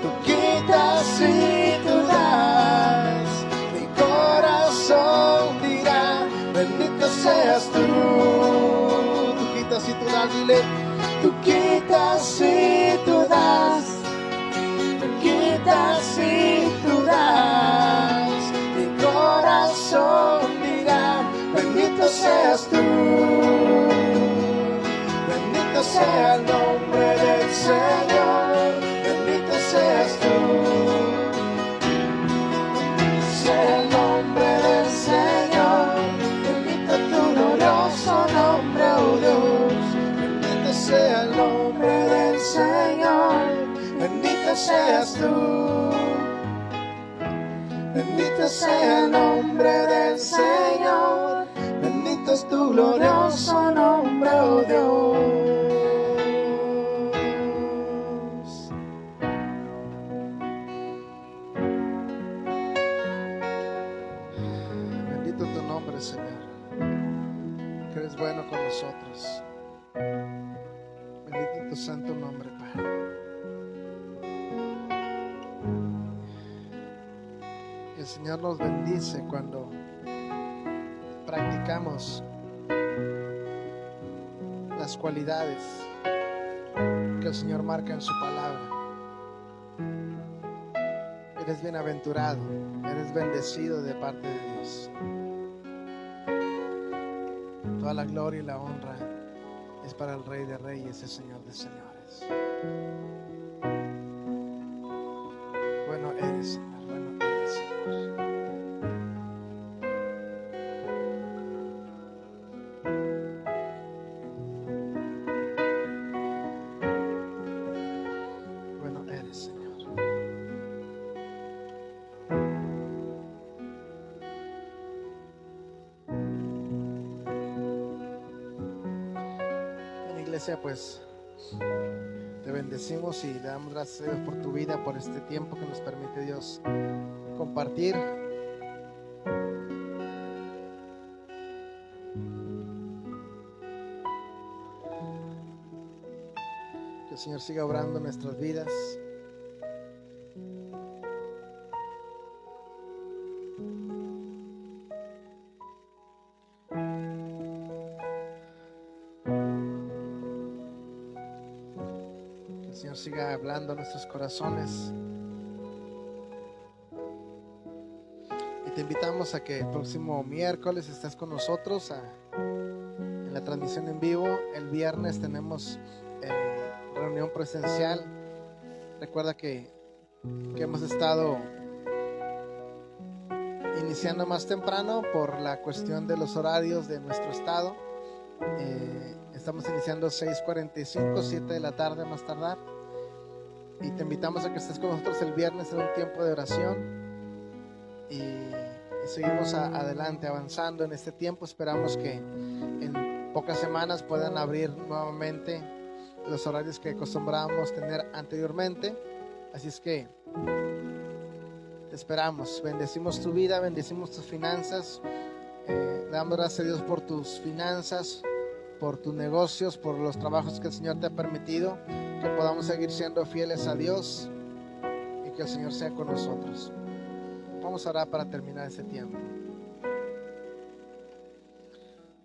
tú quitas y tú das. Mi corazón dirá, bendito seas tú. Tú quitas y tú das, dile. Tú quitas y tú das, tú quitas y tú das. Mi corazón dirá, bendito seas tú. Bendito sea el nombre del Señor, bendito seas tú. Sea el nombre del Señor, bendito tu glorioso nombre, oh Dios. Bendito sea el nombre del Señor, bendito seas tú. Bendito sea el nombre del Señor, bendito es tu glorioso nombre, oh Dios. Bendito tu nombre, Señor, que eres bueno con nosotros. Bendito tu santo nombre, Padre. El Señor nos bendice cuando practicamos las cualidades que el Señor marca en su palabra. Eres bienaventurado, eres bendecido de parte de Dios. Toda la gloria y la honra es para el Rey de Reyes, el Señor de Señores. Bueno eres, Señor, bueno eres, Señor. Bueno eres, Señor. En iglesia, pues te bendecimos y le damos gracias a Dios por tu vida, por este tiempo que nos permite Dios compartir. Que el Señor siga obrando en nuestras vidas. Que el Señor siga hablando a nuestros corazones. Y te invitamos a que el próximo miércoles estés con nosotros en la transmisión en vivo. El viernes tenemos reunión presencial. Recuerda que hemos estado iniciando más temprano por la cuestión de los horarios de nuestro estado. Estamos iniciando 6:45, 7 de la tarde más tardar. Y te invitamos a que estés con nosotros el viernes en un tiempo de oración. Y seguimos adelante, avanzando en este tiempo. Esperamos que en pocas semanas puedan abrir nuevamente los horarios que acostumbrábamos tener anteriormente. Así es que te esperamos. Bendecimos tu vida, bendecimos tus finanzas. Damos gracias a Dios por tus finanzas, por tus negocios, por los trabajos que el Señor te ha permitido, que podamos seguir siendo fieles a Dios y que el Señor sea con nosotros. Vamos a orar para terminar este tiempo.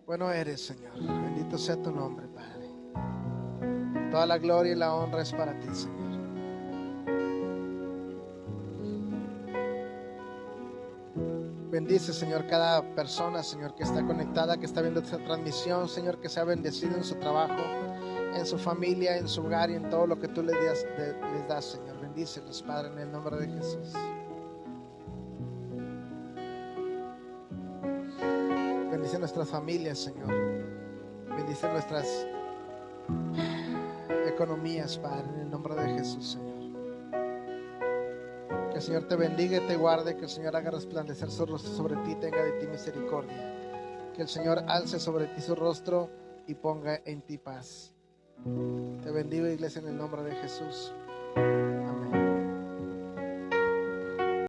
Bueno eres, Señor. Bendito sea tu nombre, Padre. Toda la gloria y la honra es para ti, Señor. Bendice, Señor, cada persona, Señor, que está conectada, que está viendo esta transmisión, Señor, que sea bendecido en su trabajo, en su familia, en su hogar y en todo lo que tú les das, Señor. Bendícelos, Padre, en el nombre de Jesús. Bendice nuestras familias, Señor. Bendice nuestras economías, Padre, en el nombre de Jesús, Señor. Que el Señor te bendiga y te guarde, que el Señor haga resplandecer su rostro sobre ti, tenga de ti misericordia. Que el Señor alce sobre ti su rostro y ponga en ti paz. Te bendigo, iglesia, en el nombre de Jesús.